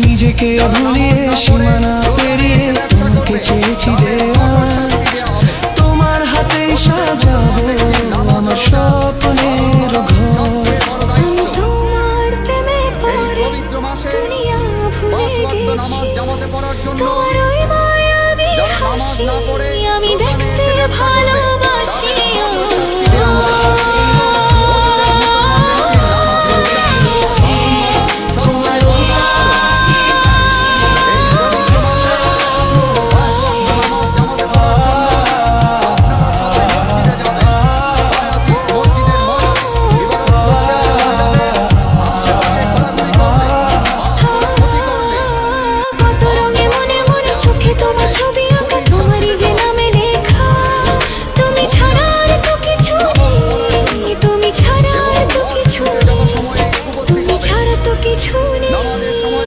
নিজেকে ভুলিয়ে সীমানা পেরিয়ে তোমাকে চেয়েছি যে আজ তোমার হাতেই সাজাবো আমার স্বপ্নের ঘর। আমি তোমার প্রেমে পড়ে দুনিয়া ভুলে গেছি, তোমার ওই মায়াবী হাসি আমি দেখতে ভালোবাসি।